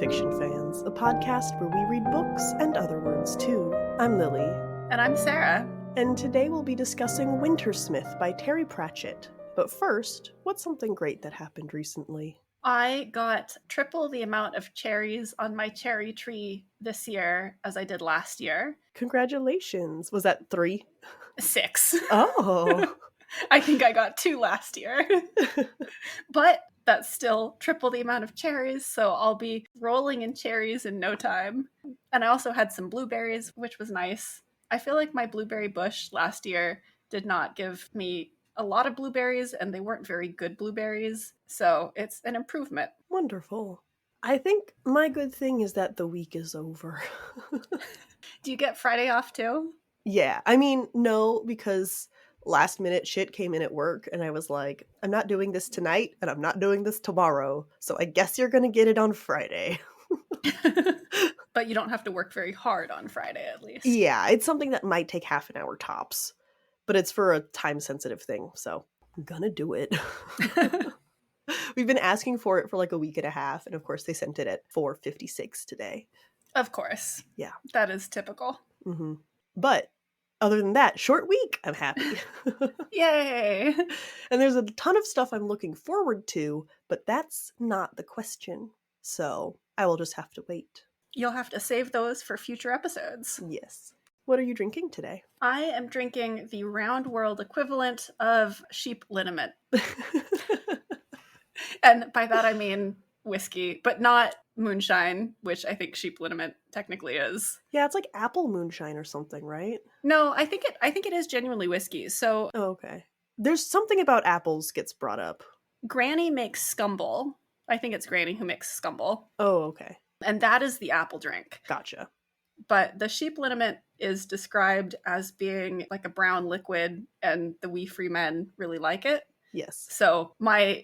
Fiction Fans, a podcast where we read books and other words too. I'm Lily. And I'm Sarah. And today we'll be discussing Wintersmith by Terry Pratchett. But first, what's something great that happened recently? I got triple the amount of cherries on my cherry tree this year as I did last year. Congratulations. Was that 3? 6. Oh. I think I got 2 last year. But that's still triple the amount of cherries, so I'll be rolling in cherries in no time. And I also had some blueberries, which was nice. I feel like my blueberry bush last year did not give me a lot of blueberries, and they weren't very good blueberries, so it's an improvement. Wonderful. I think my good thing is that the week is over. Do you get Friday off too? Yeah, I mean, no, because last minute shit came in at work and I was like, I'm not doing this tonight and I'm not doing this tomorrow, so I guess you're gonna get it on Friday. But you don't have to work very hard on Friday, at least. Yeah, it's something that might take half an hour tops, but it's for a time-sensitive thing, so I'm gonna do it. We've been asking for it for like a week and a half, and of course they sent it at 4:56 today. Of course. Yeah. That is typical. Mm-hmm. But other than that, short week, I'm happy. Yay! And there's a ton of stuff I'm looking forward to, but that's not the question. So I will just have to wait. You'll have to save those for future episodes. Yes. What are you drinking today? I am drinking the round world equivalent of sheep liniment. And by that I mean whiskey, but not moonshine, which I think sheep liniment technically is. Yeah, it's like apple moonshine or something, right? No, I think it is genuinely whiskey. So okay. There's something about apples gets brought up. Granny makes scumble. I think it's Granny who makes scumble. Oh, okay. And that is the apple drink. Gotcha. But the sheep liniment is described as being like a brown liquid, and the wee free men really like it. Yes. So my,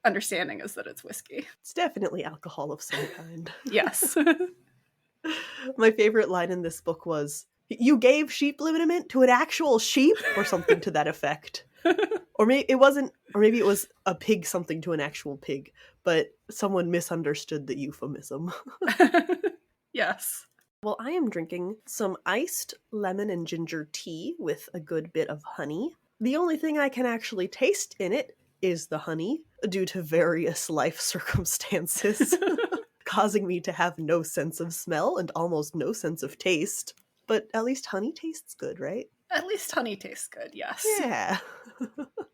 understanding is that it's whiskey. It's definitely alcohol of some kind. Yes. My favorite line in this book was, "You gave sheep liniment to an actual sheep?" or something to that effect. Or maybe it was a pig something to an actual pig, but someone misunderstood the euphemism. Yes. Well, I am drinking some iced lemon and ginger tea with a good bit of honey. The only thing I can actually taste in it is the honey, due to various life circumstances, causing me to have no sense of smell and almost no sense of taste. But at least honey tastes good, right? At least honey tastes good, yes. Yeah.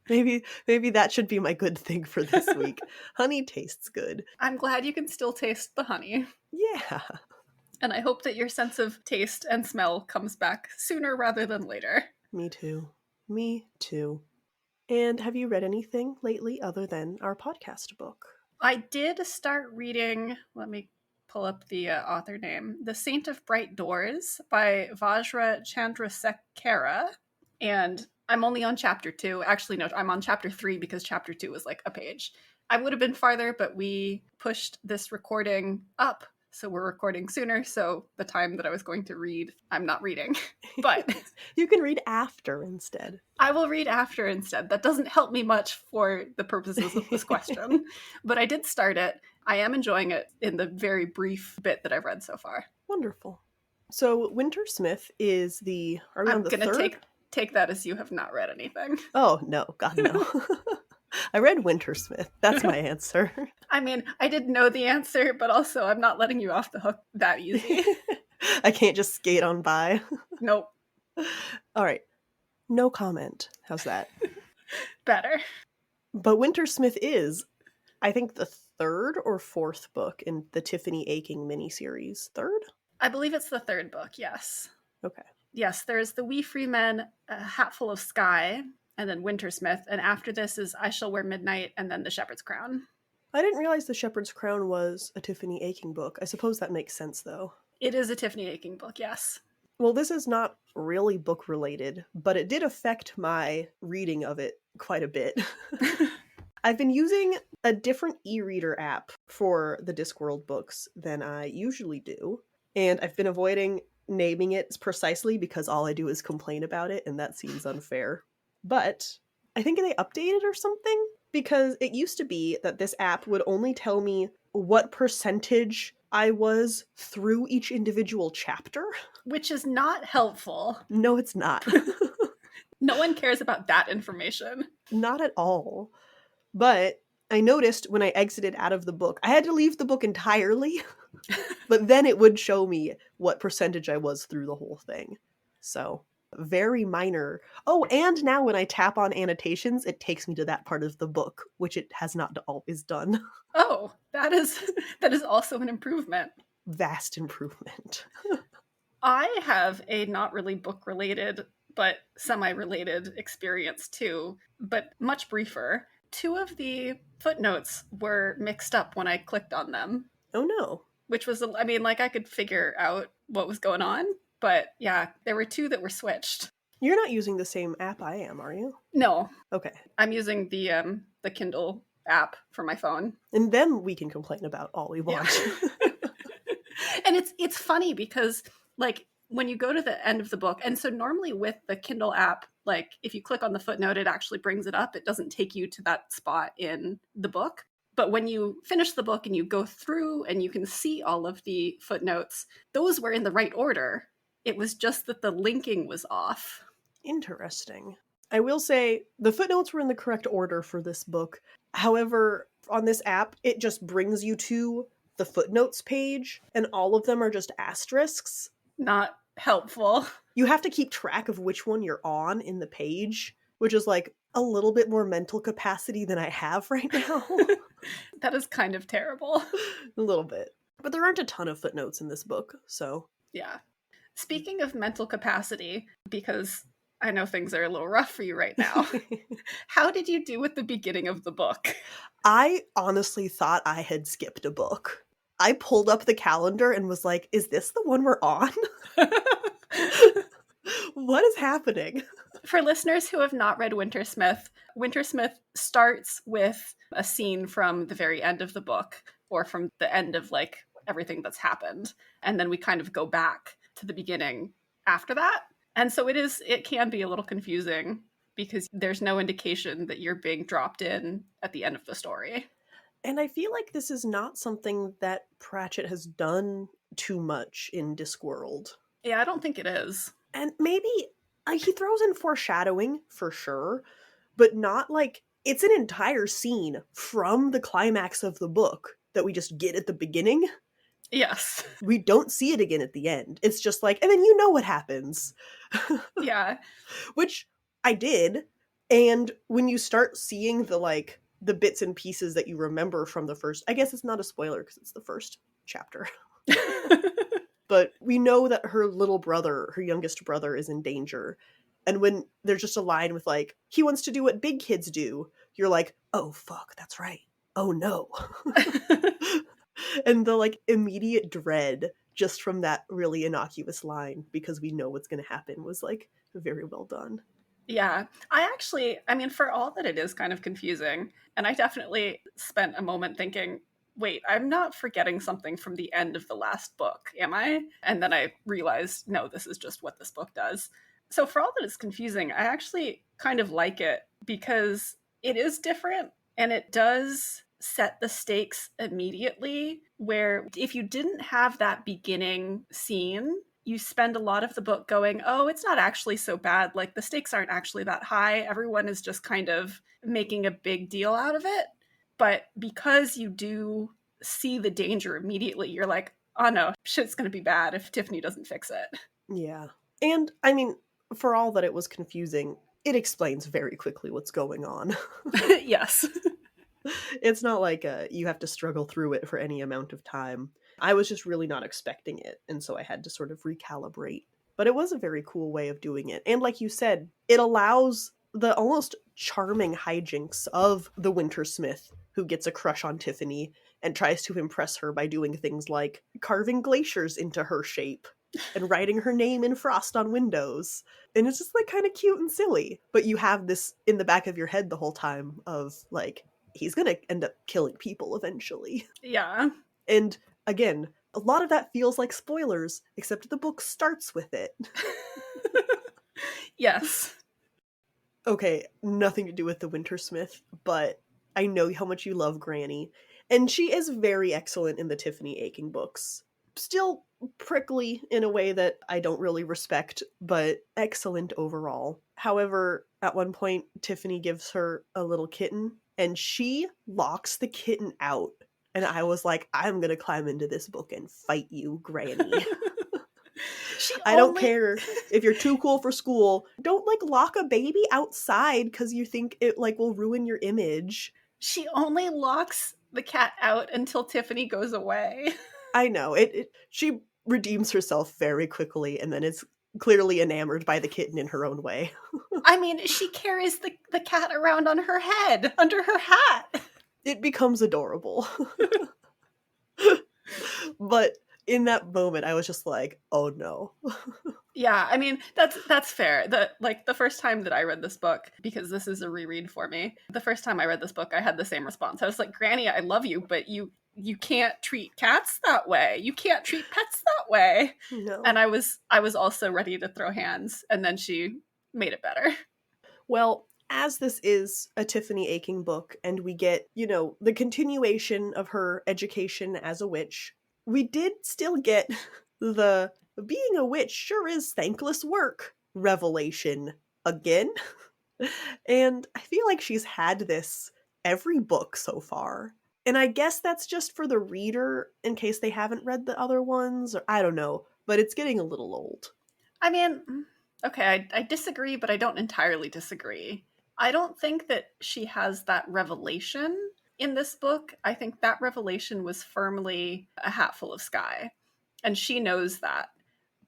Maybe that should be my good thing for this week. Honey tastes good. I'm glad you can still taste the honey. Yeah. And I hope that your sense of taste and smell comes back sooner rather than later. Me too. Me too. And have you read anything lately other than our podcast book? I did start reading, let me pull up the author name, The Saint of Bright Doors by Vajra Chandrasekhara. And I'm only on chapter 2. Actually, no, I'm on chapter 3 because chapter 2 was like a page. I would have been farther, but we pushed this recording up. So we're recording sooner, so the time that I was going to read, I'm not reading. But you can read after instead. I will read after instead. That doesn't help me much for the purposes of this question. But I did start it. I am enjoying it in the very brief bit that I've read so far. Wonderful. So Wintersmith is the... Are we on the third? I'm going to take that as you have not read anything. Oh, no. God, no. I read Wintersmith. That's my answer. I mean, I didn't know the answer, but also I'm not letting you off the hook that easy. I can't just skate on by. Nope. All right. No comment. How's that? Better. But Wintersmith is, I think, the 3rd or 4th book in the Tiffany Aching miniseries. 3rd? I believe it's the 3rd book, yes. Okay. Yes, there's The Wee Free Men, A Hatful of Sky, and then Wintersmith, and after this is I Shall Wear Midnight, and then The Shepherd's Crown. I didn't realize The Shepherd's Crown was a Tiffany Aching book. I suppose that makes sense, though. It is a Tiffany Aching book, yes. Well, this is not really book-related, but it did affect my reading of it quite a bit. I've been using a different e-reader app for the Discworld books than I usually do, and I've been avoiding naming it precisely because all I do is complain about it, and that seems unfair. But I think they updated or something, because it used to be that this app would only tell me what percentage I was through each individual chapter. Which is not helpful. No, it's not. No one cares about that information. Not at all. But I noticed when I exited out of the book, I had to leave the book entirely, but then it would show me what percentage I was through the whole thing. So, very minor. Oh, and now when I tap on annotations, it takes me to that part of the book, which it has not always done. Oh, that is also an improvement. Vast improvement. I have a not really book related, but semi-related experience too, but much briefer. 2 of the footnotes were mixed up when I clicked on them. Oh no. Which was, I mean, like I could figure out what was going on, but yeah, there were 2 that were switched. You're not using the same app I am, are you? No. Okay. I'm using the Kindle app for my phone. And then we can complain about all we want. Yeah. And it's funny because, like, when you go to the end of the book, and so normally with the Kindle app, like, if you click on the footnote, it actually brings it up. It doesn't take you to that spot in the book. But when you finish the book and you go through and you can see all of the footnotes, those were in the right order. It was just that the linking was off. Interesting. I will say the footnotes were in the correct order for this book. However, on this app, it just brings you to the footnotes page, and all of them are just asterisks. Not helpful. You have to keep track of which one you're on in the page, which is like a little bit more mental capacity than I have right now. That is kind of terrible. A little bit. But there aren't a ton of footnotes in this book, so. Yeah. Speaking of mental capacity, because I know things are a little rough for you right now, how did you do with the beginning of the book? I honestly thought I had skipped a book. I pulled up the calendar and was like, is this the one we're on? What is happening? For listeners who have not read Wintersmith, Wintersmith starts with a scene from the very end of the book, or from the end of, like, everything that's happened. And then we kind of go back to the beginning after that. And so it can be a little confusing because there's no indication that you're being dropped in at the end of the story. And I feel like this is not something that Pratchett has done too much in Discworld. Yeah, I don't think it is. And maybe he throws in foreshadowing for sure, but not like it's an entire scene from the climax of the book that we just get at the beginning. Yes. We don't see it again at the end. It's just like, and then you know what happens. Yeah. Which I did. And when you start seeing the bits and pieces that you remember from the first, I guess it's not a spoiler because it's the first chapter. But we know that her little brother, her youngest brother, is in danger. And when there's just a line with like, he wants to do what big kids do, you're like, oh fuck, that's right. Oh no. And the like immediate dread just from that really innocuous line, because we know what's going to happen, was like very well done. Yeah. I mean, for all that it is kind of confusing, and I definitely spent a moment thinking, wait, I'm not forgetting something from the end of the last book, am I? And then I realized, no, this is just what this book does. So for all that it's confusing, I actually kind of like it because it is different and it does set the stakes immediately, where if you didn't have that beginning scene, you spend a lot of the book going, oh, it's not actually so bad. Like, the stakes aren't actually that high. Everyone is just kind of making a big deal out of it. But because you do see the danger immediately, you're like, oh no, shit's going to be bad if Tiffany doesn't fix it. Yeah. And, I mean, for all that it was confusing, it explains very quickly what's going on. Yes. It's not like you have to struggle through it for any amount of time. I was just really not expecting it, and so I had to sort of recalibrate. But it was a very cool way of doing it. And like you said, it allows the almost charming hijinks of the Wintersmith, who gets a crush on Tiffany and tries to impress her by doing things like carving glaciers into her shape and writing her name in frost on windows. And it's just like kind of cute and silly. But you have this in the back of your head the whole time of like, he's gonna end up killing people eventually. Yeah. And again, a lot of that feels like spoilers, except the book starts with it. Yes. Okay, nothing to do with the Wintersmith, but I know how much you love Granny. And she is very excellent in the Tiffany Aching books. Still prickly in a way that I don't really respect, but excellent overall. However, at one point, Tiffany gives her a little kitten, and she locks the kitten out. And I was like, I'm gonna climb into this book and fight you, Granny. I don't care if you're too cool for school. Don't, like, lock a baby outside because you think it, like, will ruin your image. She only locks the cat out until Tiffany goes away. I know. She redeems herself very quickly and then is clearly enamored by the kitten in her own way. I mean, she carries the cat around on her head, under her hat. It becomes adorable. But in that moment, I was just like, oh no. Yeah, I mean, that's fair. The first time that I read this book, because this is a reread for me, the first time I read this book, I had the same response. I was like, Granny, I love you, but you can't treat cats that way. You can't treat pets that way. No. And I was also ready to throw hands, and then she made it better. Well, as this is a Tiffany Aching book, and we get, the continuation of her education as a witch, we did still get the being a witch sure is thankless work revelation again. And I feel like she's had this every book so far. And I guess that's just for the reader in case they haven't read the other ones, or I don't know, but it's getting a little old. I mean, okay, I disagree, but I don't entirely disagree. I don't think that she has that revelation in this book. I think that revelation was firmly a hatful of sky, and she knows that.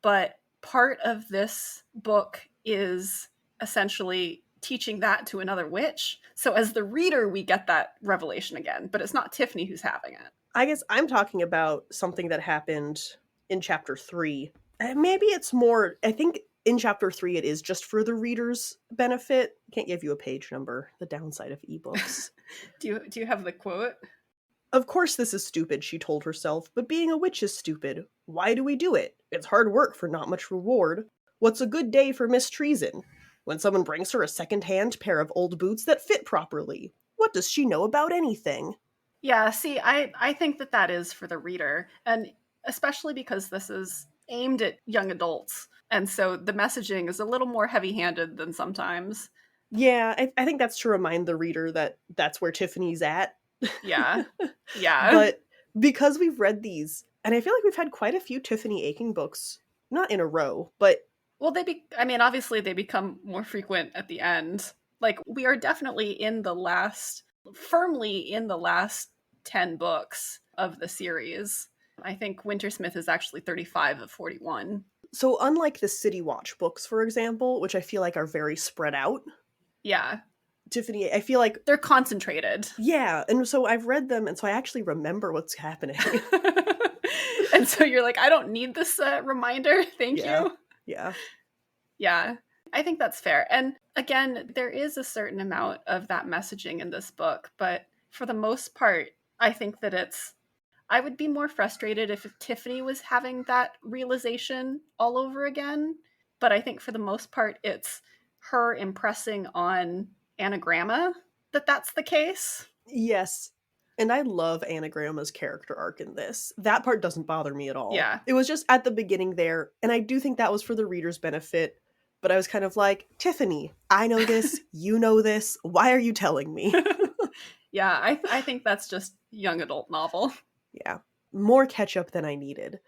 But part of this book is essentially teaching that to another witch. So as the reader, we get that revelation again, but it's not Tiffany who's having it. I guess I'm talking about something that happened in chapter 3. Maybe it's more, I think in chapter 3 it is just for the reader's benefit. Can't give you a page number, the downside of ebooks. Do you have the quote? Of course this is stupid, she told herself, but being a witch is stupid. Why do we do it? It's hard work for not much reward. What's a good day for mistreason? When someone brings her a second-hand pair of old boots that fit properly. What does she know about anything? Yeah, see, I think that is for the reader, and especially because this is aimed at young adults, and so the messaging is a little more heavy-handed than sometimes. Yeah, I think that's to remind the reader that that's where Tiffany's at. Yeah. Yeah. But because we've read these, and I feel like we've had quite a few Tiffany Aching books, not in a row, but... Well, obviously they become more frequent at the end. Like, we are definitely firmly in the last 10 books of the series. I think Wintersmith is actually 35 of 41. So unlike the City Watch books, for example, which I feel like are very spread out. Yeah. Tiffany, I feel like... They're concentrated. Yeah, and so I've read them, and so I actually remember what's happening. And so you're like, I don't need this reminder, thank you. Yeah. Yeah, I think that's fair. And again, there is a certain amount of that messaging in this book, but for the most part, I think that I would be more frustrated if Tiffany was having that realization all over again. But I think for the most part, it's her impressing on Annagramma that's the case. Yes. And I love Annagramma's character arc in this. That part doesn't bother me at all. Yeah. It was just at the beginning there, and I do think that was for the reader's benefit, but I was kind of like, Tiffany, I know this, you know this, why are you telling me? Yeah, I think that's just young adult novel. Yeah. More ketchup than I needed.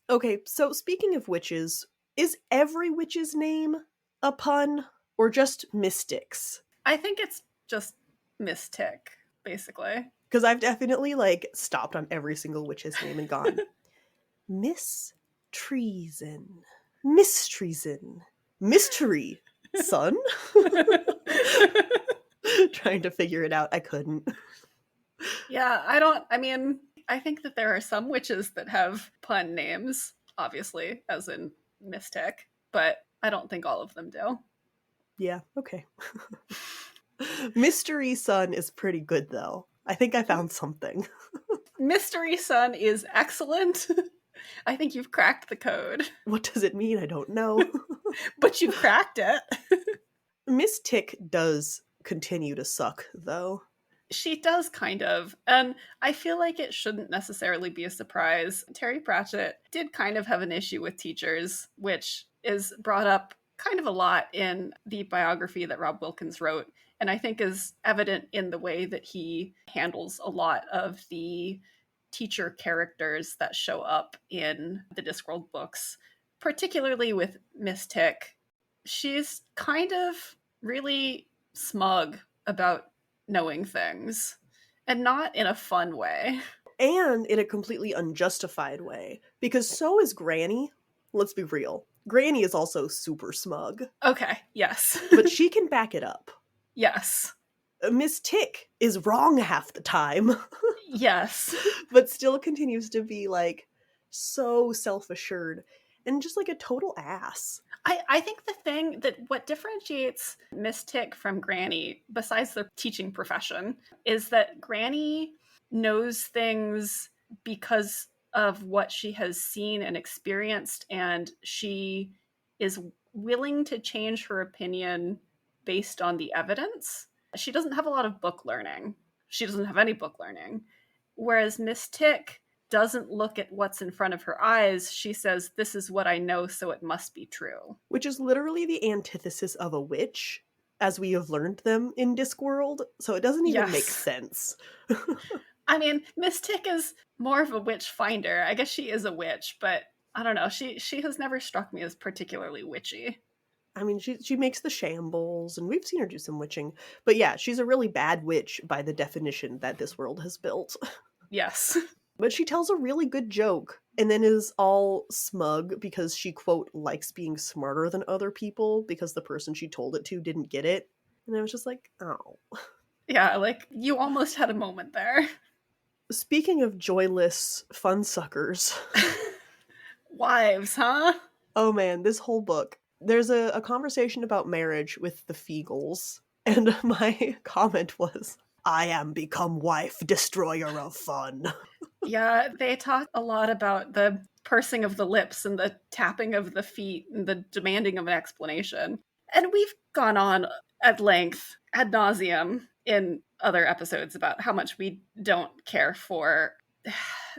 Okay, so speaking of witches, is every witch's name a pun, or just mystics? I think it's just mystic, basically. Because I've definitely, stopped on every single witch's name and gone, Miss Treason, Miss Treason, Mystery, son? Trying to figure it out, I couldn't. Yeah, I think that there are some witches that have pun names, obviously, as in mystic, but I don't think all of them do. Yeah, okay. Mystery Son is pretty good, though. I think I found something. Mystery Son is excellent. I think you've cracked the code. What does it mean? I don't know. But you've cracked it. Miss Tick does continue to suck, though. She does, kind of. And I feel like it shouldn't necessarily be a surprise. Terry Pratchett did kind of have an issue with teachers, which is brought up kind of a lot in the biography that Rob Wilkins wrote, and I think is evident in the way that he handles a lot of the teacher characters that show up in the Discworld books, particularly with Miss Tick. She's kind of really smug about knowing things, and not in a fun way. And in a completely unjustified way, because so is Granny. Let's be real. Granny is also super smug. Okay, yes. But she can back it up. Yes. Miss Tick is wrong half the time. Yes. But still continues to be, like, so self-assured and just, like, a total ass. I think the thing that what differentiates Miss Tick from Granny, besides the teaching profession, is that Granny knows things because of what she has seen and experienced, and she is willing to change her opinion based on the evidence. She doesn't have a lot of book learning. She doesn't have any book learning. Whereas Miss Tick doesn't look at what's in front of her eyes. She says, this is what I know, so it must be true. Which is literally the antithesis of a witch, as we have learned them in Discworld, so it doesn't even make sense. I mean, Miss Tick is more of a witch finder. I guess she is a witch, but I don't know. She has never struck me as particularly witchy. I mean, she makes the shambles, and we've seen her do some witching. But yeah, she's a really bad witch by the definition that this world has built. Yes. But she tells a really good joke, and then is all smug because she, quote, likes being smarter than other people because the person she told it to didn't get it. And I was just like, oh. Yeah, like, you almost had a moment there. Speaking of joyless fun suckers. Wives, huh? Oh man, this whole book. There's a conversation about marriage with the Feagles, and my comment was, I am become wife, destroyer of fun. Yeah, they talk a lot about the pursing of the lips and the tapping of the feet and the demanding of an explanation. And we've gone on at length, ad nauseum, in other episodes about how much we don't care for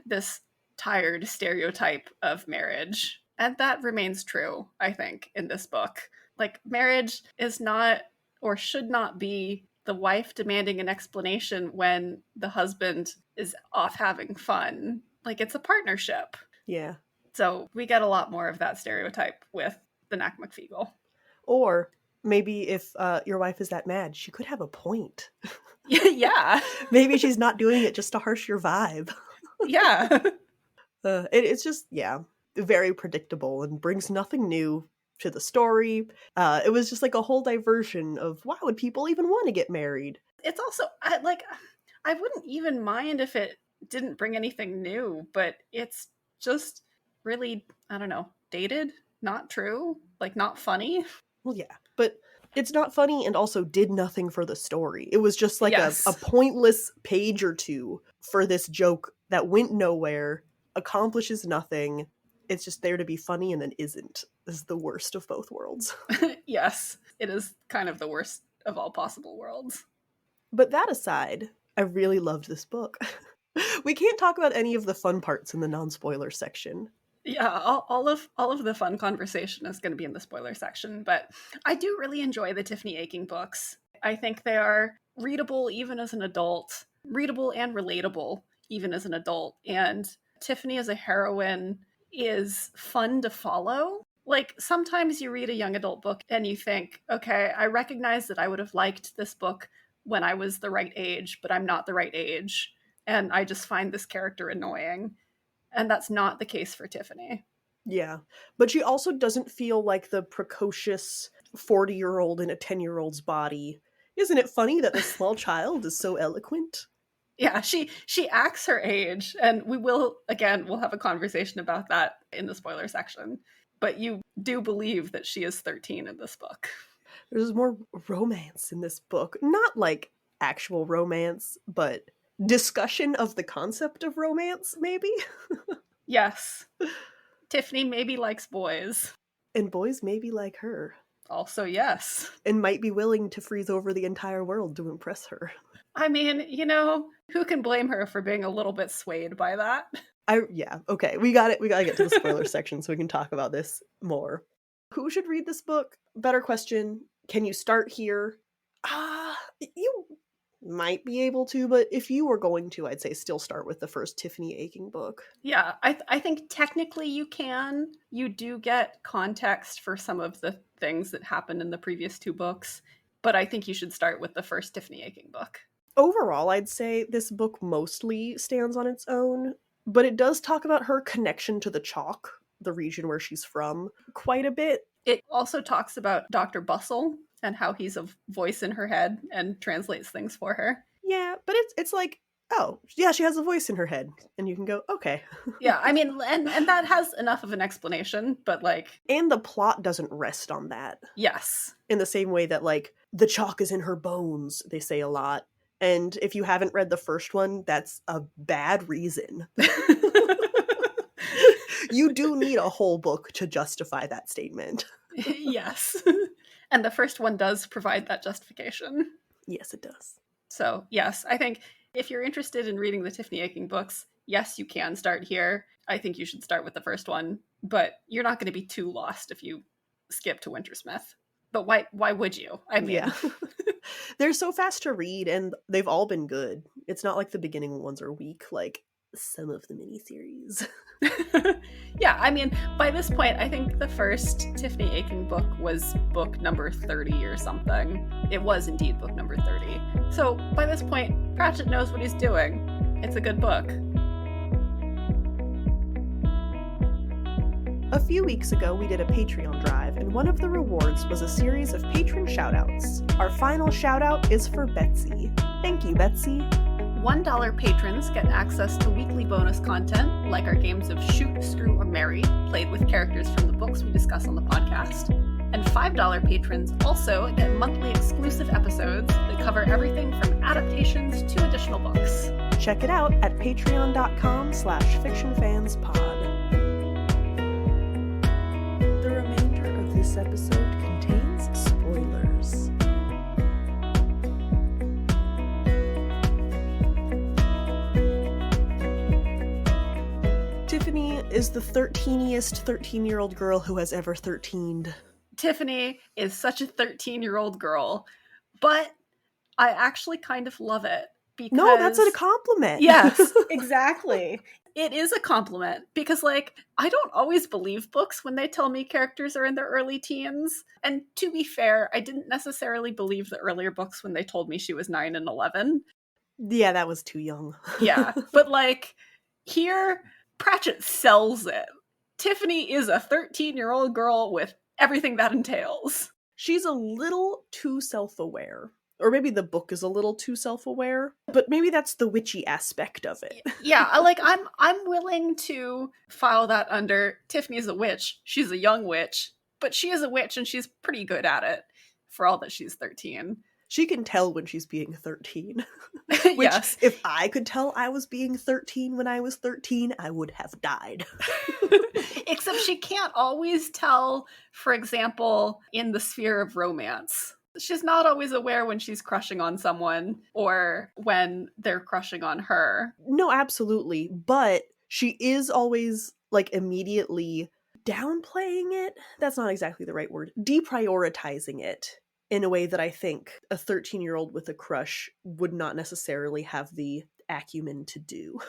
this tired stereotype of marriage. And that remains true, I think, in this book. Like, marriage is not, or should not be, the wife demanding an explanation when the husband is off having fun. Like, it's a partnership. Yeah. So we get a lot more of that stereotype with the Knack McFeagle. Or maybe if your wife is that mad, she could have a point. Yeah. Maybe she's not doing it just to harsh your vibe. Yeah. It's just, yeah, very predictable and brings nothing new to the story. It was just like a whole diversion of why would people even want to get married? It's also, I wouldn't even mind if it didn't bring anything new, but it's just really, I don't know, dated, not true, like not funny. Well, yeah, but it's not funny and also did nothing for the story. It was just like Yes. a pointless page or two for this joke that went nowhere, accomplishes nothing. It's just there to be funny and then isn't. This is the worst of both worlds. Yes, it is kind of the worst of all possible worlds. But that aside, I really loved this book. We can't talk about any of the fun parts in the non-spoiler section. Yeah, all of the fun conversation is going to be in the spoiler section, but I do really enjoy the Tiffany Aching books. I think they are readable even as an adult, readable and relatable even as an adult, and Tiffany as a heroine is fun to follow. Like, sometimes you read a young adult book and you think, okay, I recognize that I would have liked this book when I was the right age, but I'm not the right age, and I just find this character annoying. And that's not the case for Tiffany. Yeah, but she also doesn't feel like the precocious 40-year-old in a 10-year-old's body. Isn't it funny that this small child is so eloquent? Yeah, she acts her age, and we'll have a conversation about that in the spoiler section. But you do believe that she is 13 in this book. There's more romance in this book. Not like actual romance, but discussion of the concept of romance, maybe? Yes. Tiffany maybe likes boys. And boys maybe like her. Also, yes. And might be willing to freeze over the entire world to impress her. I mean, who can blame her for being a little bit swayed by that? Yeah, okay. We gotta get to the spoiler section so we can talk about this more. Who should read this book? Better question. Can you start here? You might be able to, but if you were going to, I'd say still start with the first Tiffany Aching book. Yeah, I think technically you can. You do get context for some of the things that happened in the previous 2 books, but I think you should start with the first Tiffany Aching book. Overall, I'd say this book mostly stands on its own, but it does talk about her connection to the Chalk, the region where she's from, quite a bit. It also talks about Dr. Bustle and how he's a voice in her head and translates things for her. Yeah, but it's like, oh, yeah, she has a voice in her head. And you can go, okay. Yeah, I mean, and that has enough of an explanation, but like... And the plot doesn't rest on that. Yes. In the same way that, like, the Chalk is in her bones, they say a lot. And if you haven't read the first one, that's a bad reason. You do need a whole book to justify that statement. Yes. And the first one does provide that justification. Yes, it does. So, yes, I think if you're interested in reading the Tiffany Aching books, yes, you can start here. I think you should start with the first one, but you're not going to be too lost if you skip to Wintersmith. But why would you? I mean... Yeah. They're so fast to read, and they've all been good. It's not like the beginning ones are weak, like some of the miniseries. Yeah, I mean, by this point, I think the first Tiffany Aching book was book number 30 or something. It was indeed book number 30. So by this point, Pratchett knows what he's doing. It's a good book. A few weeks ago, we did a Patreon drive, and one of the rewards was a series of patron shoutouts. Our final shoutout is for Betsy. Thank you, Betsy. $1 patrons get access to weekly bonus content, like our games of Shoot, Screw, or Marry, played with characters from the books we discuss on the podcast. And $5 patrons also get monthly exclusive episodes that cover everything from adaptations to additional books. Check it out at patreon.com/fictionfanspod. The remainder of this episode contains spoilers. Tiffany is the 13iest 13-year-old girl who has ever 13'd. Tiffany is such a 13-year-old girl, but I actually kind of love it because... No, that's a compliment. Yes, exactly. It is a compliment because, like, I don't always believe books when they tell me characters are in their early teens. And to be fair, I didn't necessarily believe the earlier books when they told me she was 9 and 11. Yeah, that was too young. Yeah, but, like, here... Pratchett sells it. Tiffany is a 13-year-old girl with everything that entails. She's a little too self-aware. Or maybe the book is a little too self-aware. But maybe that's the witchy aspect of it. Yeah, like, I'm willing to file that under Tiffany's a witch. She's a young witch. But she is a witch and she's pretty good at it for all that she's 13. She can tell when she's being 13. Which, yes. If I could tell I was being 13 when I was 13, I would have died. Except she can't always tell, for example, in the sphere of romance. She's not always aware when she's crushing on someone or when they're crushing on her. No, absolutely. But she is always, like, immediately downplaying it. That's not exactly the right word. Deprioritizing it. In a way that I think a 13-year-old with a crush would not necessarily have the acumen to do.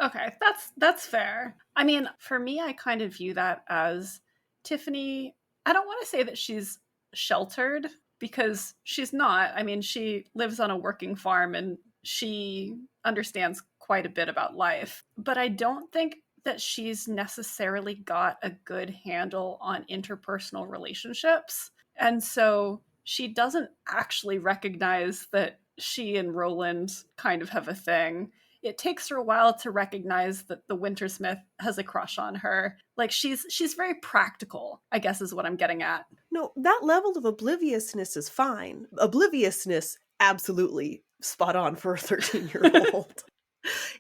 Okay, that's fair. I mean, for me, I kind of view that as Tiffany, I don't want to say that she's sheltered, because she's not. I mean, she lives on a working farm and she understands quite a bit about life. But I don't think that she's necessarily got a good handle on interpersonal relationships. And so she doesn't actually recognize that she and Roland kind of have a thing. It takes her a while to recognize that the Wintersmith has a crush on her. Like, she's very practical, I guess is what I'm getting at. No, that level of obliviousness is fine. Obliviousness, absolutely spot on for a 13-year-old.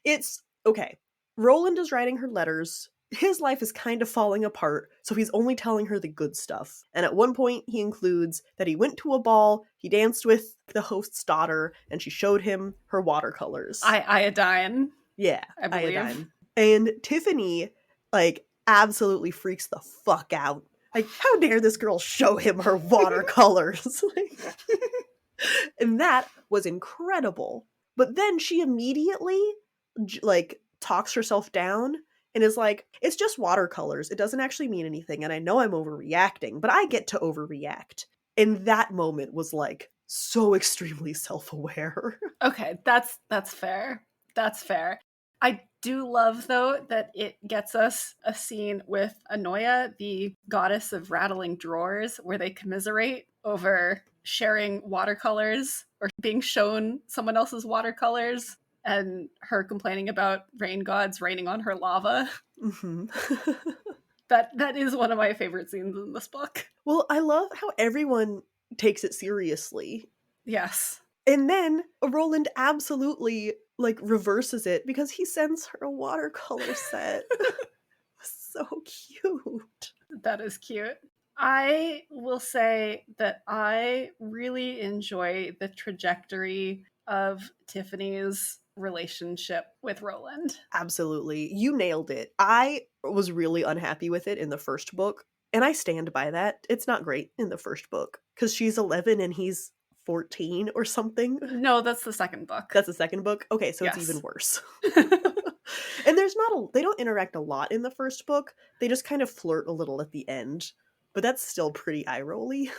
It's, okay, Roland is writing her letters. his life is kind of falling apart, so he's only telling her the good stuff. And at one point, he includes that he went to a ball, he danced with the host's daughter, and she showed him her watercolors. Iodine. Yeah, I believe. Iodine. And Tiffany, like, absolutely freaks the fuck out. Like, how dare this girl show him her watercolors? And that was incredible. But then she immediately, like, talks herself down and is like, it's just watercolors. It doesn't actually mean anything. And I know I'm overreacting, but I get to overreact. And that moment was, like, so extremely self-aware. Okay, that's fair. That's fair. I do love, though, that it gets us a scene with Anoia, the goddess of rattling drawers, where they commiserate over sharing watercolors or being shown someone else's watercolors, and her complaining about rain gods raining on her lava. Mm-hmm. That is one of my favorite scenes in this book. Well, I love how everyone takes it seriously. Yes. And then Roland absolutely, like, reverses it because he sends her a watercolor set. So cute. That is cute. I will say that I really enjoy the trajectory of Tiffany's relationship with Roland. Absolutely. You nailed it. I was really unhappy with it in the first book, and I stand by that. It's not great in the first book because she's 11 and he's 14 or something. No, that's the second book. That's the second book? Okay, so Yes. It's even worse. And they don't interact a lot in the first book. They just kind of flirt a little at the end. But that's still pretty eye-rolly.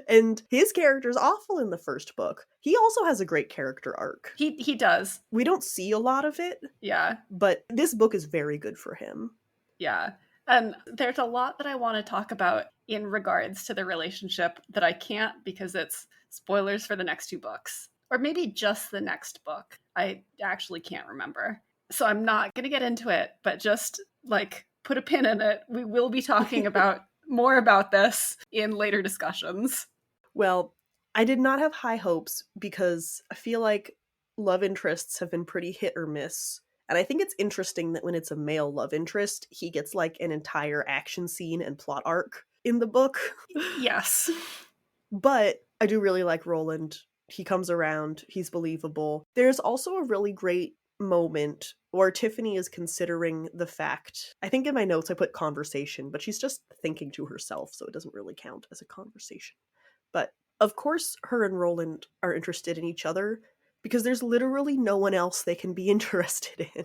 And his character's awful in the first book. He also has a great character arc. He does. We don't see a lot of it. Yeah. But this book is very good for him. Yeah. And there's a lot that I want to talk about in regards to the relationship that I can't because it's spoilers for the next two books. Or maybe just the next book. I actually can't remember. So I'm not going to get into it, but just, like, put a pin in it. We will be talking about more about this in later discussions. Well, I did not have high hopes because I feel like love interests have been pretty hit or miss. And I think it's interesting that when it's a male love interest, he gets, like, an entire action scene and plot arc in the book. Yes. But I do really like Roland. He comes around. He's believable. There's also a really great moment where Tiffany is considering the fact, I think in my notes I put conversation, but she's just thinking to herself, so it doesn't really count as a conversation. But of course her and Roland are interested in each other because there's literally no one else they can be interested in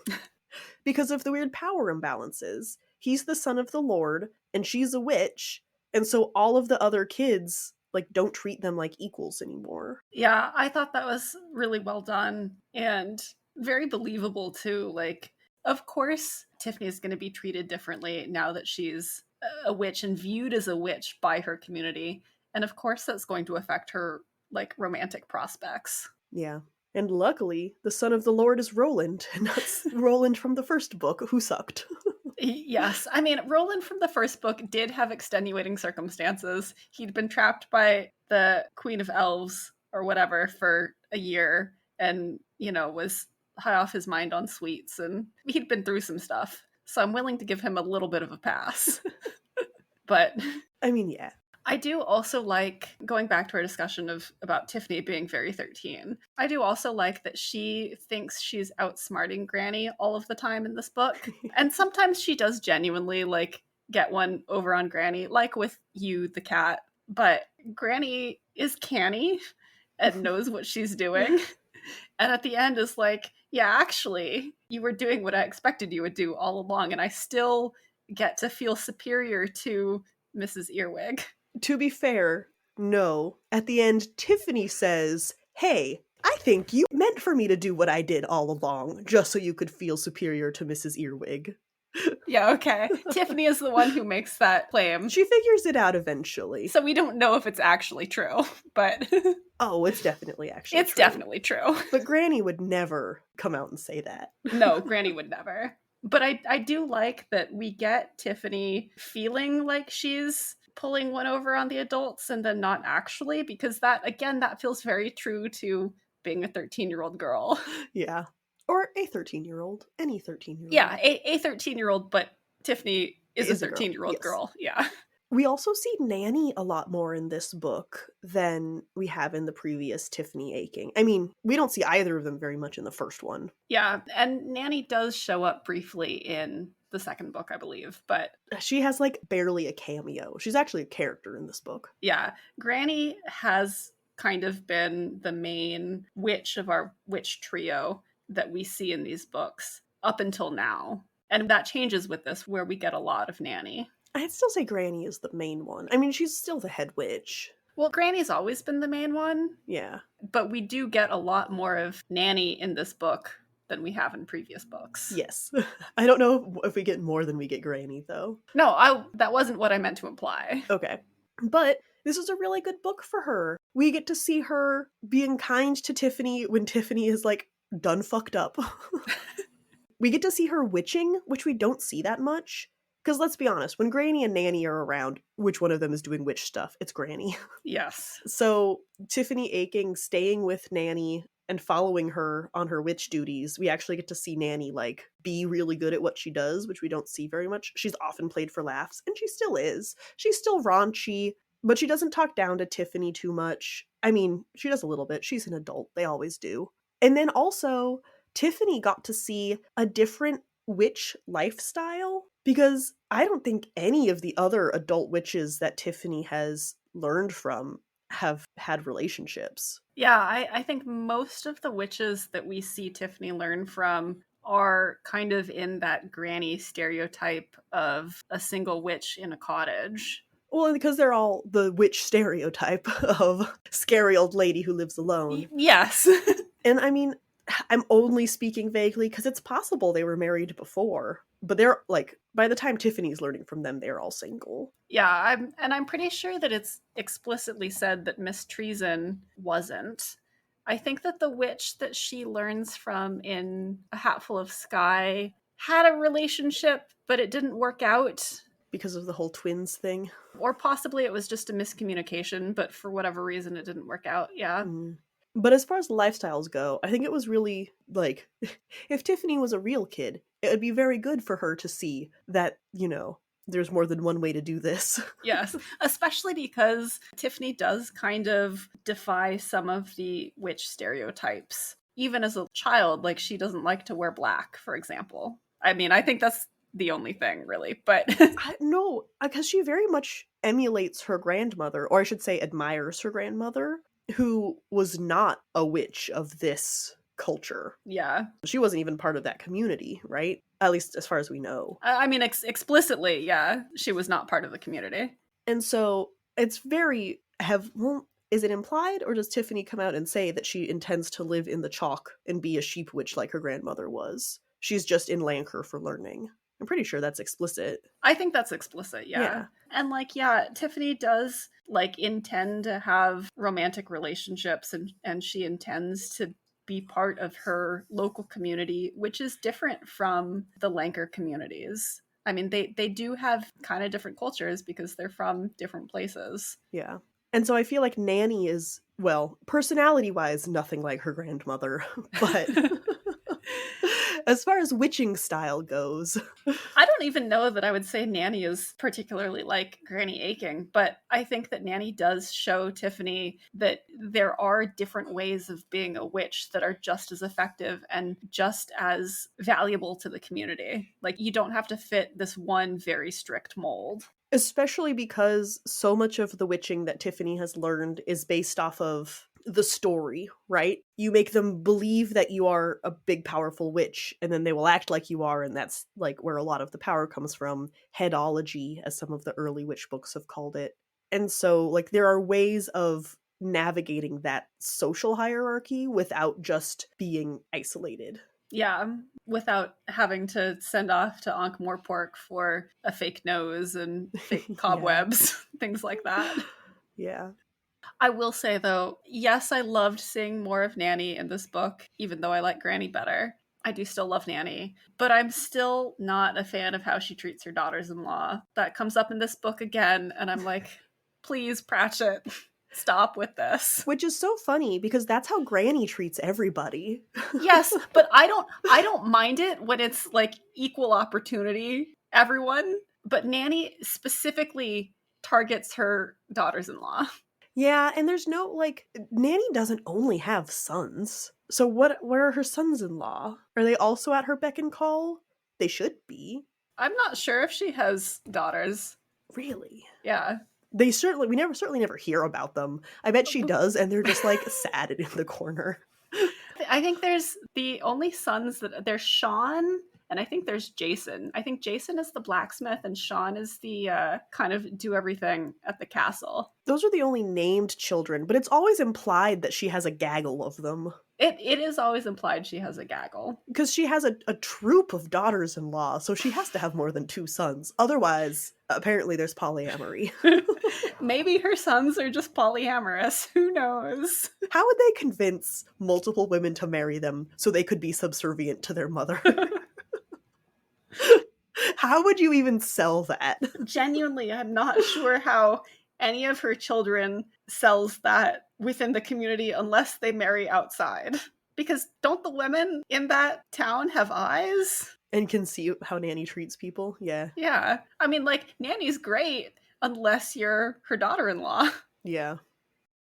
because of the weird power imbalances. He's the son of the Lord and she's a witch, and so all of the other kids, like, don't treat them like equals anymore. Yeah, I thought that was really well done and very believable too. Like, of course Tiffany is going to be treated differently now that she's a witch and viewed as a witch by her community, and of course that's going to affect her, like, romantic prospects. Yeah. And luckily the son of the Lord is Roland, and not Roland from the first book, who sucked. Yes. I mean, Roland from the first book did have extenuating circumstances. He'd been trapped by the Queen of Elves or whatever for a year and, you know, was high off his mind on sweets, and he'd been through some stuff. So I'm willing to give him a little bit of a pass. But I mean, yeah. I do also like, going back to our discussion about Tiffany being very 13, I do also like that she thinks she's outsmarting Granny all of the time in this book. And sometimes she does genuinely, like, get one over on Granny, like with you, the cat. But Granny is canny and knows what she's doing. And at the end is like, yeah, actually, you were doing what I expected you would do all along, and I still get to feel superior to Mrs. Earwig. To be fair, no. At the end, Tiffany says, hey, I think you meant for me to do what I did all along, just so you could feel superior to Mrs. Earwig. Yeah, okay. Tiffany is the one who makes that claim. She figures it out eventually. So we don't know if it's actually true, but... Oh, it's definitely actually It's true. definitely true. But Granny would never come out and say that. No, Granny would never. But I do like that we get Tiffany feeling like she's pulling one over on the adults and then not actually, because that, again, that feels very true to being a 13-year-old girl. Yeah. Or a 13-year-old. Any 13-year-old. Yeah, a 13-year-old, but Tiffany is a Is a girl, 13-year-old yes. girl. Yeah. We also see Nanny a lot more in this book than we have in the previous Tiffany Aching. I mean, we don't see either of them very much in the first one. Yeah, and Nanny does show up briefly in the second book, I believe, but She has like barely a cameo. She's actually a character in this book. yeah, Granny has kind of been the main witch of our witch trio that we see in these books up until now. And that changes with this, where we get a lot of Nanny. I'd still say Granny is the main one. I mean, she's still the head witch. Well, Granny's always been the main one. Yeah. But we do get a lot more of Nanny in this book than we have in previous books. Yes. I don't know if we get more than we get Granny, though. No, that wasn't what I meant to imply. Okay. But this is a really good book for her. We get to see her being kind to Tiffany when Tiffany is, like, done fucked up. We get to see her witching, which we don't see that much. Because let's be honest, when Granny and Nanny are around, which one of them is doing witch stuff? It's Granny. Yes. So Tiffany Aching staying with Nanny and following her on her witch duties, we actually get to see Nanny, like, be really good at what she does, which we don't see very much. She's often played for laughs, and she still is. She's still raunchy, but she doesn't talk down to Tiffany too much. I mean, she does a little bit. She's an adult. They always do. And then also, Tiffany got to see a different witch lifestyle, because I don't think any of the other adult witches that Tiffany has learned from have had relationships. Yeah, I think most of the witches that we see Tiffany learn from are kind of in that Granny stereotype of a single witch in a cottage. Well, because they're all the witch stereotype of scary old lady who lives alone. Yes. And I mean, I'm only speaking vaguely because it's possible they were married before, but they're like, by the time Tiffany's learning from them, they're all single. Yeah, I'm pretty sure that it's explicitly said that Miss Treason wasn't. I think that the witch that she learns from in A Hatful of Sky had a relationship, but it didn't work out. Because of the whole twins thing. Or possibly it was just a miscommunication, but for whatever reason it didn't work out. Yeah. But as far as lifestyles go, I think it was really, like, if Tiffany was a real kid, it would be very good for her to see that, you know, there's more than one way to do this. Yes, especially because Tiffany does kind of defy some of the witch stereotypes. Even as a child, like, she doesn't like to wear black, for example. I mean, I think that's the only thing, really, but... No, because she very much emulates her grandmother, or I should say admires her grandmother, who was not a witch of this culture. Yeah. She wasn't even part of that community, right? At least as far as we know. I mean, explicitly, yeah, she was not part of the community. And so it's very... well, is it implied, or does Tiffany come out and say that she intends to live in the chalk and be a sheep witch like her grandmother was? She's just in Lancre for learning. I'm pretty sure that's explicit. I think that's explicit, yeah. And, like, yeah, Tiffany does, like, intend to have romantic relationships, and she intends to be part of her local community, which is different from the Lancre communities. I mean, they do have kind of different cultures because they're from different places. Yeah. And so I feel like Nanny is, well, personality-wise, nothing like her grandmother, but... As far as witching style goes. I don't even know that I would say Nanny is particularly like Granny Aching, but I think that Nanny does show Tiffany that there are different ways of being a witch that are just as effective and just as valuable to the community. Like, you don't have to fit this one very strict mold. Especially because so much of the witching that Tiffany has learned is based off of the story, right? You make them believe that you are a big, powerful witch, and then they will act like you are, and that's, like, where a lot of the power comes from. Headology, as some of the early witch books have called it. And so, like, there are ways of navigating that social hierarchy without just being isolated. Yeah, without having to send off to Ankh-Morpork for a fake nose and fake cobwebs, things like that. Yeah. I will say, though, yes, I loved seeing more of Nanny in this book, even though I like Granny better. I do still love Nanny, but I'm still not a fan of how she treats her daughters-in-law. That comes up in this book again, and I'm like, please, Pratchett. Stop with this. Which is so funny because that's how Granny treats everybody. Yes, but I don't mind it when it's like equal opportunity, everyone. But Nanny specifically targets her daughters-in-law. Yeah, and there's no, like, Nanny doesn't only have sons. So where are her sons-in-law? Are they also at her beck and call? They should be. I'm not sure if she has daughters. Really? Yeah. We certainly never hear about them. I bet she does, and they're just, like, sad in the corner. I think there's the only sons that there's Sean, and I think there's Jason. I think Jason is the blacksmith and Sean is the kind of do everything at the castle. Those are the only named children, but it's always implied that she has a gaggle of them. It is always implied she has a gaggle. Because she has a troop of daughters-in-law, so she has to have more than 2 sons. Otherwise, apparently there's polyamory. Maybe her sons are just polyamorous. Who knows? How would they convince multiple women to marry them so they could be subservient to their mother? How would you even sell that? Genuinely, I'm not sure how any of her children sells that within the community unless they marry outside. Because don't the women in that town have eyes? And can see how Nanny treats people? Yeah. Yeah. I mean, like, Nanny's great unless you're her daughter-in-law. Yeah.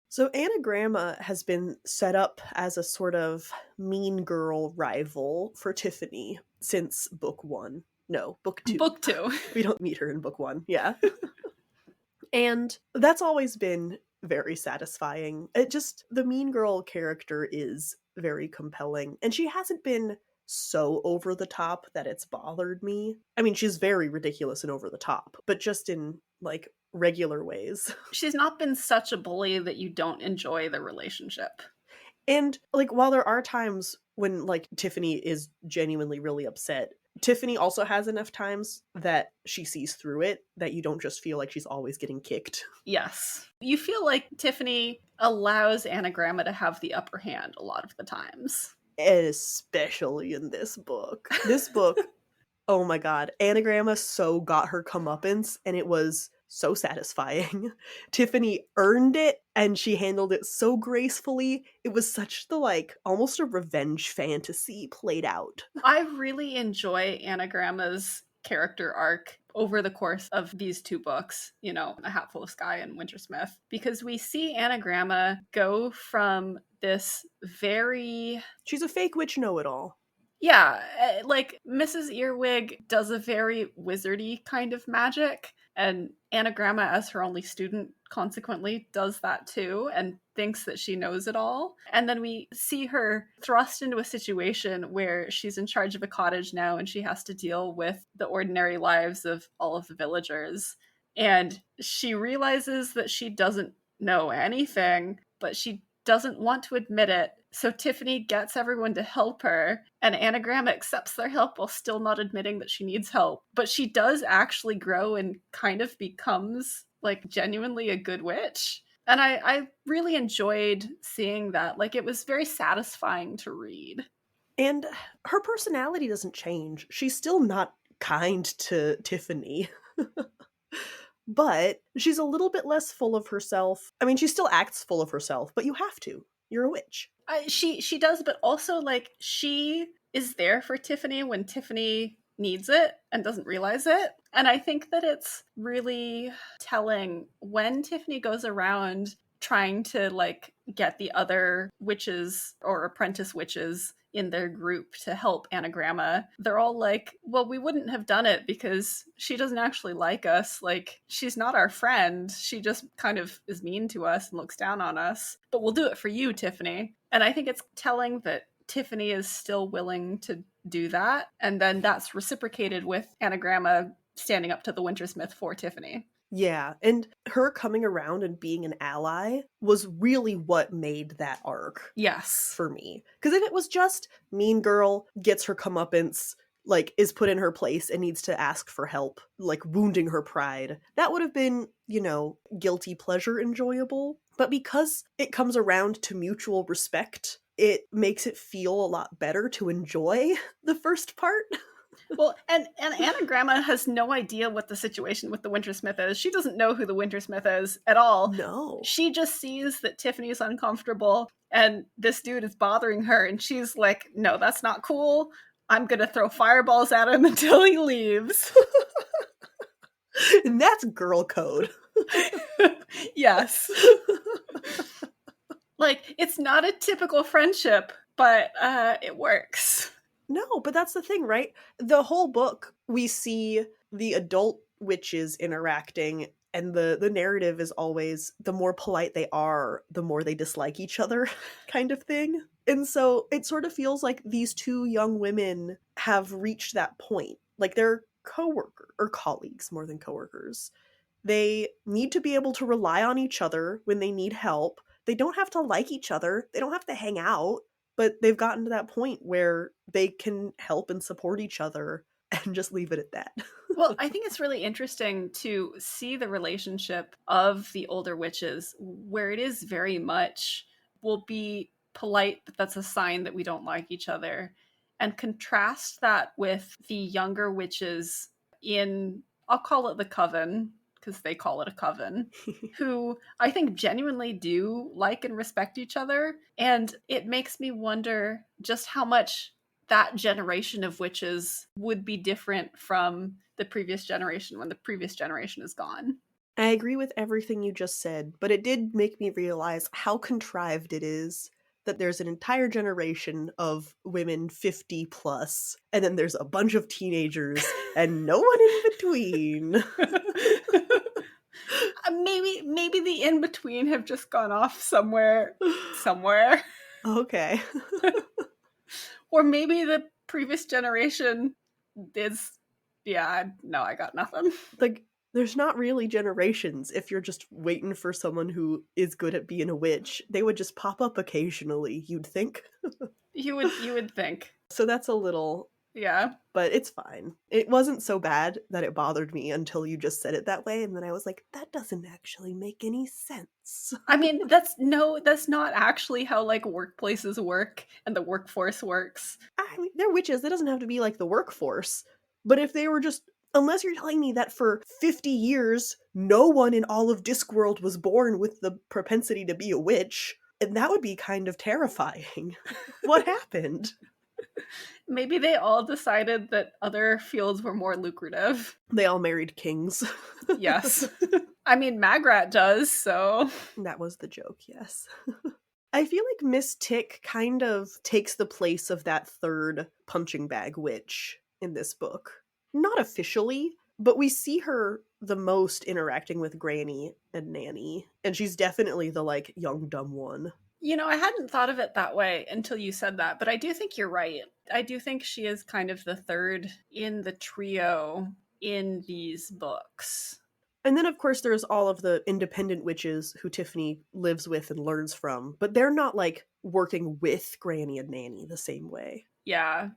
So Annagramma has been set up as a sort of mean girl rival for Tiffany since book 1. No, book 2. Book 2. We don't meet her in book 1. Yeah. And that's always been very satisfying. The mean girl character is very compelling. And she hasn't been so over the top that it's bothered me. I mean, she's very ridiculous and over the top, but just in, like, regular ways. She's not been such a bully that you don't enjoy the relationship. And, like, while there are times when, like, Tiffany is genuinely really upset, Tiffany also has enough times that she sees through it that you don't just feel like she's always getting kicked. Yes. You feel like Tiffany allows Annagramma to have the upper hand a lot of the times. Especially in this book. This book, oh my god, Annagramma so got her comeuppance, and it was so satisfying. Tiffany earned it, and she handled it so gracefully. It was such the, like, almost a revenge fantasy played out. I really enjoy Annagramma's character arc over the course of these 2 books, you know, A Hatful of Sky and Wintersmith, because we see Annagramma go from this very... She's a fake witch know-it-all. Yeah, like, Mrs. Earwig does a very wizardy kind of magic, and Annagramma, as her only student, consequently does that too, and thinks that she knows it all. And then we see her thrust into a situation where she's in charge of a cottage now, and she has to deal with the ordinary lives of all of the villagers. And she realizes that she doesn't know anything, but she doesn't want to admit it. So Tiffany gets everyone to help her, and Annagramma accepts their help while still not admitting that she needs help. But she does actually grow and kind of becomes, like, genuinely a good witch. And I really enjoyed seeing that. Like, it was very satisfying to read. And her personality doesn't change. She's still not kind to Tiffany. But she's a little bit less full of herself. I mean, she still acts full of herself, but you have to. You're a witch. She does, but also, like, she is there for Tiffany when Tiffany needs it and doesn't realize it. And I think that it's really telling when Tiffany goes around trying to, like, get the other witches or apprentice witches in their group to help Annagramma. They're all like, well, we wouldn't have done it because she doesn't actually like us. Like, she's not our friend. She just kind of is mean to us and looks down on us. But we'll do it for you, Tiffany. And I think it's telling that Tiffany is still willing to do that. And then that's reciprocated with Annagramma standing up to the Wintersmith for Tiffany. Yeah, and her coming around and being an ally was really what made that arc. Yes. For me. Because if it was just mean girl, gets her comeuppance, like, is put in her place and needs to ask for help, like, wounding her pride, that would have been, you know, guilty pleasure enjoyable. But because it comes around to mutual respect, it makes it feel a lot better to enjoy the first part. Well, and Annagramma has no idea what the situation with the Wintersmith is. She doesn't know who the Wintersmith is at all. No. She just sees that Tiffany is uncomfortable and this dude is bothering her, and she's like, no, that's not cool. I'm gonna throw fireballs at him until he leaves. And that's girl code. Yes. Like, it's not a typical friendship, but it works. No, but that's the thing, right? The whole book, we see the adult witches interacting, and the narrative is always the more polite they are, the more they dislike each other, kind of thing. And so it sort of feels like these two young women have reached that point. Like they're coworker or colleagues more than coworkers. They need to be able to rely on each other when they need help. They don't have to like each other. They don't have to hang out, but they've gotten to that point where they can help and support each other and just leave it at that. Well, I think it's really interesting to see the relationship of the older witches where it is very much, we'll be polite, but that's a sign that we don't like each other. And contrast that with the younger witches in, I'll call it the coven, because they call it a coven, who I think genuinely do like and respect each other. And it makes me wonder just how much that generation of witches would be different from the previous generation when the previous generation is gone. I agree with everything you just said, but it did make me realize how contrived it is that there's an entire generation of women 50 plus, and then there's a bunch of teenagers and no one in between. Maybe the in-between have just gone off somewhere. Okay. Or maybe the previous generation is, no, I got nothing. Like, there's not really generations if you're just waiting for someone who is good at being a witch. They would just pop up occasionally, you'd think. You would think. So that's a little... Yeah. But it's fine. It wasn't so bad that it bothered me until you just said it that way, and then I was like, that doesn't actually make any sense. I mean, that's not actually how, like, workplaces work and the workforce works. I mean, they're witches. That doesn't have to be like the workforce. But if they were just... Unless you're telling me that for 50 years, no one in all of Discworld was born with the propensity to be a witch, and that would be kind of terrifying. What happened? Maybe they all decided that other fields were more lucrative. They all married kings. Yes. I mean, Magrat does, so... That was the joke, yes. I feel like Miss Tick kind of takes the place of that third punching bag witch in this book. Not officially, but we see her the most interacting with Granny and Nanny, and she's definitely the, like, young dumb one. You know, I hadn't thought of it that way until you said that, but I do think you're right. I do think she is kind of the third in the trio in these books. And then, of course, there's all of the independent witches who Tiffany lives with and learns from, but they're not, like, working with Granny and Nanny the same way. Yeah.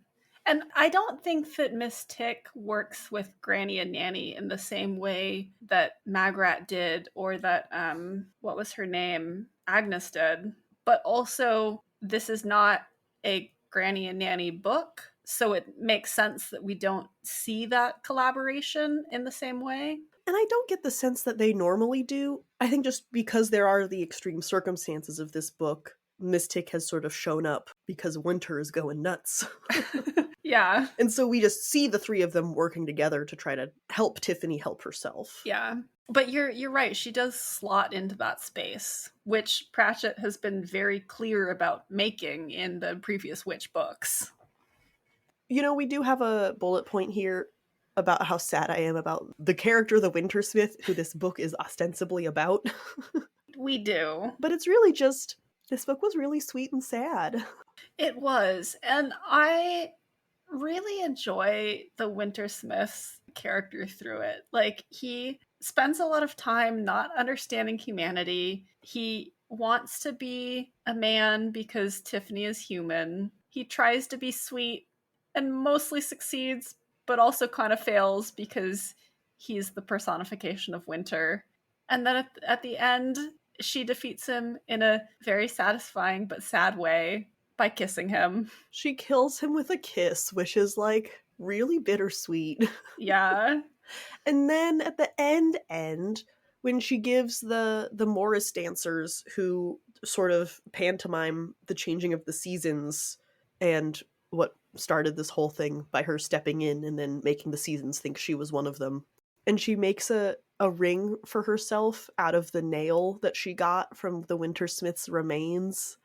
And I don't think that Miss Tick works with Granny and Nanny in the same way that Magrat did, or that, what was her name? Agnes did. But also, this is not a Granny and Nanny book, so it makes sense that we don't see that collaboration in the same way. And I don't get the sense that they normally do. I think just because there are the extreme circumstances of this book, Miss Tick has sort of shown up because Winter is going nuts. Yeah. And so we just see the three of them working together to try to help Tiffany help herself. Yeah. But you're right. She does slot into that space, which Pratchett has been very clear about making in the previous witch books. You know, we do have a bullet point here about how sad I am about the character, the Wintersmith, who this book is ostensibly about. We do. But it's really just, this book was really sweet and sad. It was. And I really enjoy the Wintersmith's character through it. Like, he spends a lot of time not understanding humanity. He wants to be a man because Tiffany is human. He tries to be sweet and mostly succeeds, but also kind of fails because he's the personification of winter. And then at the end, she defeats him in a very satisfying but sad way by kissing him. She kills him with a kiss, which is like, really bittersweet. Yeah. And then at the end, when she gives the Morris dancers who sort of pantomime the changing of the seasons and what started this whole thing by her stepping in and then making the seasons think she was one of them. And she makes a ring for herself out of the nail that she got from the Wintersmith's remains,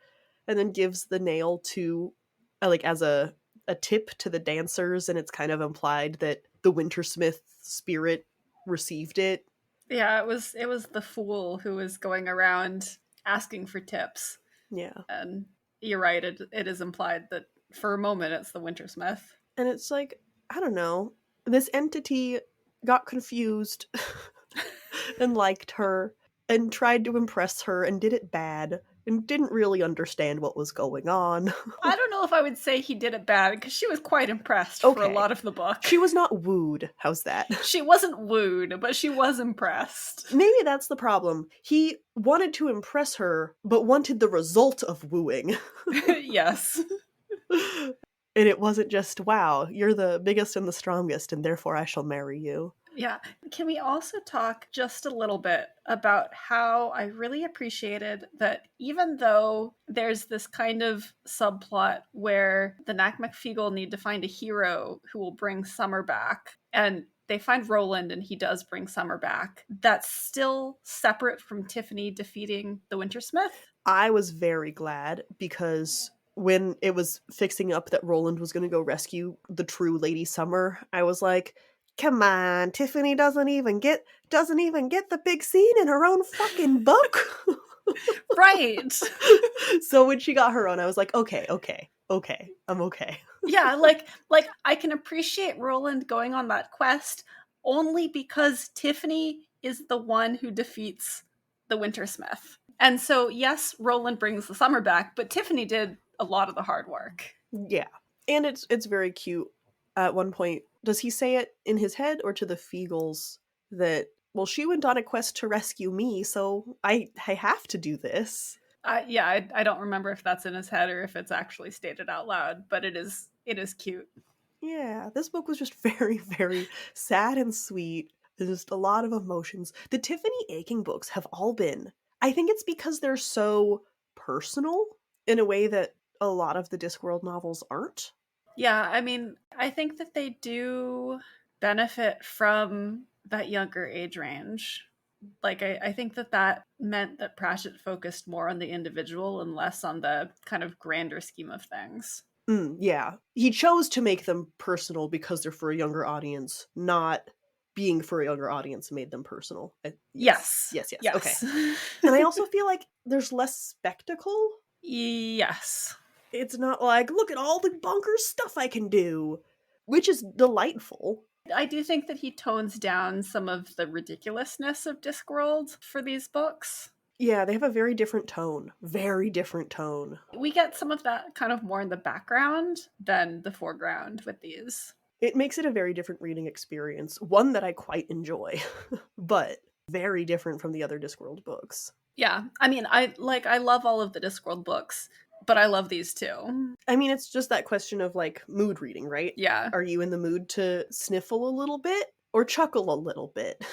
and then gives the nail to, like, as a tip to the dancers, and it's kind of implied that the Wintersmith spirit received it. Yeah, it was the fool who was going around asking for tips. Yeah. And you're right, it is implied that for a moment it's the Wintersmith. And it's like, I don't know, this entity got confused and liked her and tried to impress her and did it bad and didn't really understand what was going on. I don't know if I would say he did it bad, because she was quite impressed for a Okay. lot of the book. She was not wooed. How's that? She wasn't wooed, but she was impressed. Maybe that's the problem. He wanted to impress her, but wanted the result of wooing. Yes. And it wasn't just, wow, you're the biggest and the strongest, and therefore I shall marry you. Yeah. Can we also talk just a little bit about how I really appreciated that even though there's this kind of subplot where the Knack McFeagle need to find a hero who will bring Summer back, and they find Roland and he does bring Summer back, that's still separate from Tiffany defeating the Wintersmith? I was very glad, because when it was fixing up that Roland was going to go rescue the true Lady Summer, I was like, come on, Tiffany doesn't even get the big scene in her own fucking book. Right. So when she got her own, I was like, okay, I'm okay. Yeah, like I can appreciate Roland going on that quest only because Tiffany is the one who defeats the Wintersmith. And so, yes, Roland brings the Summer back, but Tiffany did a lot of the hard work. Yeah. And it's very cute. At one point, does he say it in his head or to the Feagles that, well, she went on a quest to rescue me, so I have to do this? Yeah, I don't remember if that's in his head or if it's actually stated out loud, but it is cute. Yeah, this book was just very, very sad and sweet. There's just a lot of emotions. The Tiffany Aching books have all been, I think it's because they're so personal in a way that a lot of the Discworld novels aren't. Yeah, I mean, I think that they do benefit from that younger age range. Like, I think that meant that Pratchett focused more on the individual and less on the kind of grander scheme of things. Yeah. He chose to make them personal because they're for a younger audience, not being for a younger audience made them personal. Yes. Okay. And I also feel like there's less spectacle. Yes. It's not like, look at all the bonkers stuff I can do, which is delightful. I do think that he tones down some of the ridiculousness of Discworld for these books. Yeah, they have a very different tone. Very different tone. We get some of that kind of more in the background than the foreground with these. It makes it a very different reading experience. One that I quite enjoy, but very different from the other Discworld books. Yeah, I mean, I love all of the Discworld books, but I love these too. I mean, it's just that question of, like, mood reading, right? Yeah. Are you in the mood to sniffle a little bit or chuckle a little bit?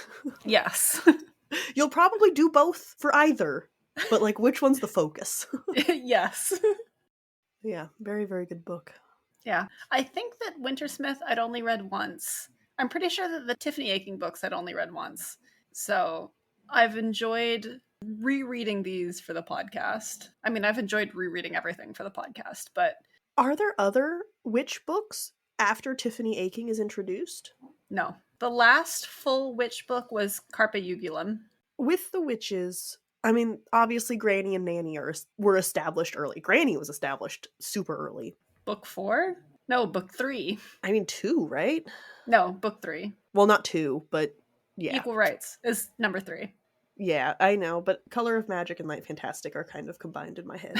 Yes. You'll probably do both for either, but, like, which one's the focus? Yes. Yeah, very, very good book. Yeah. I think that Wintersmith I'd only read once. I'm pretty sure that the Tiffany Aching books I'd only read once. So I've enjoyed rereading these for the podcast. I mean, I've enjoyed rereading everything for the podcast, but... Are there other witch books after Tiffany Aching is introduced? No. The last full witch book was Carpe Ugulum. With the witches, I mean, obviously Granny and Nanny were established early. Granny was established super early. Book 4? No, book 3. I mean, 2, right? No, book 3. Well, not 2, but yeah. Equal Rights is number 3. Yeah, I know, but Color of Magic and Light Fantastic are kind of combined in my head.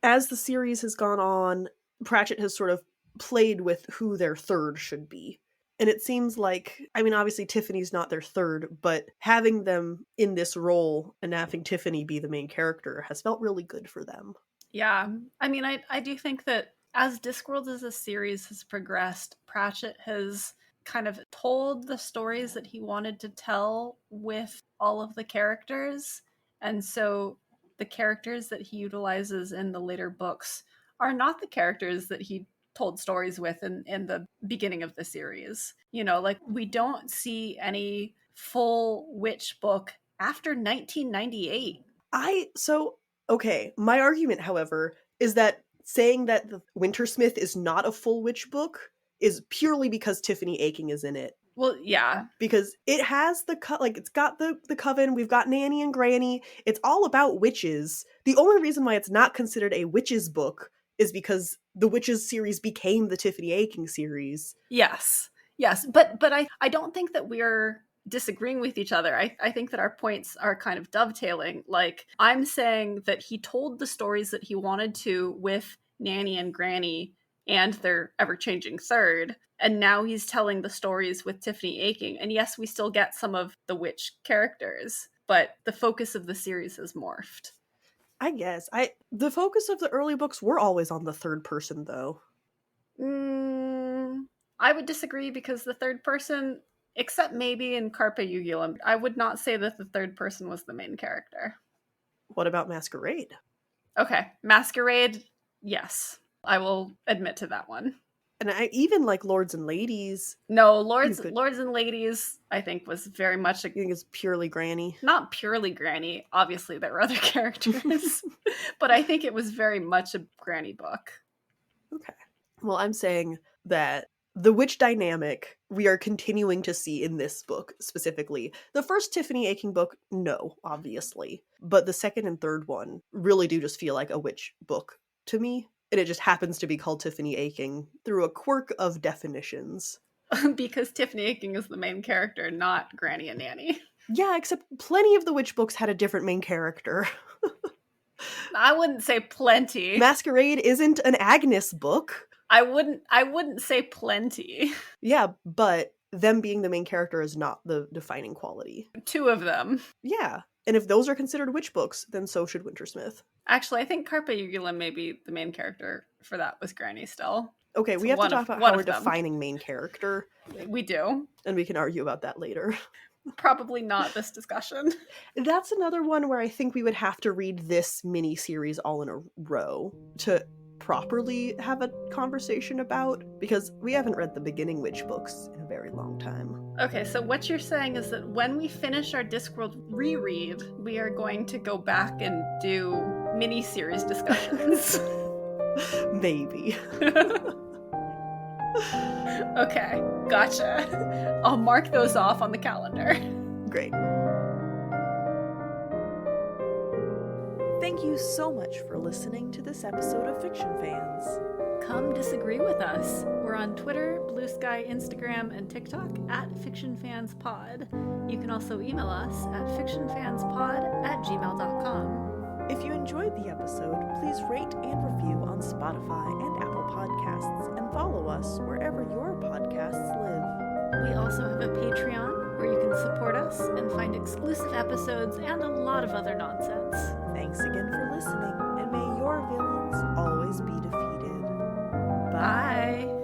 As the series has gone on, Pratchett has sort of played with who their third should be. And it seems like, I mean, obviously Tiffany's not their third, but having them in this role and having Tiffany be the main character has felt really good for them. Yeah. I mean, I do think that as Discworld as a series has progressed, Pratchett has kind of told the stories that he wanted to tell with all of the characters. And so the characters that he utilizes in the later books are not the characters that he told stories with in the beginning of the series. You know, like we don't see any full witch book after 1998. Okay, my argument, however, is that saying that the Wintersmith is not a full witch book is purely because Tiffany Aching is in it. Well, yeah. Because it has it's got the coven, we've got Nanny and Granny, it's all about witches. The only reason why it's not considered a witches book is because the Witches series became the Tiffany Aching series. Yes. But I don't think that we're disagreeing with each other. I think that our points are kind of dovetailing. Like, I'm saying that he told the stories that he wanted to with Nanny and Granny and their ever-changing third, and now he's telling the stories with Tiffany Aching. And yes, we still get some of the witch characters, but the focus of the series has morphed. I guess. The focus of the early books were always on the third person, though. I would disagree, because the third person, except maybe in Carpe Ugulum, I would not say that the third person was the main character. What about Masquerade? Okay, Masquerade, yes. I will admit to that one. And I even like Lords and Ladies. No, Lords and Ladies, I think, was very much I think it's purely Granny. Not purely Granny. Obviously, there were other characters. But I think it was very much a Granny book. Okay. Well, I'm saying that the witch dynamic we are continuing to see in this book specifically. The first Tiffany Aching book, no, obviously. But the second and third one really do just feel like a witch book to me. And it just happens to be called Tiffany Aching through a quirk of definitions. Because Tiffany Aching is the main character, not Granny and Nanny. Yeah, except plenty of the witch books had a different main character. I wouldn't say plenty. Masquerade isn't an Agnes book. I wouldn't say plenty. Yeah, but them being the main character is not the defining quality. 2 of them. Yeah. And if those are considered witch books, then so should Wintersmith. Actually, I think Carpe Ugulum maybe the main character for that was Granny still. Okay, we have to talk about how we're defining main character. We do. And we can argue about that later. Probably not this discussion. That's another one where I think we would have to read this mini-series all in a row to properly have a conversation about, because we haven't read the beginning witch books in a very long time. Okay, so what you're saying is that when we finish our Discworld reread, we are going to go back and do mini-series discussions. Maybe. Okay, gotcha. I'll mark those off on the calendar. Great. Thank you so much for listening to this episode of Fiction Fans. Come disagree with us. We're on Twitter, Blue Sky, Instagram, and TikTok at FictionFansPod. You can also email us at fictionfanspod@gmail.com. If you enjoyed the episode, please rate and review on Spotify and Apple Podcasts, and follow us wherever your podcasts live. We also have a Patreon where you can support us and find exclusive episodes and a lot of other nonsense. Thanks again for listening, and may your villains always be defeated. Bye.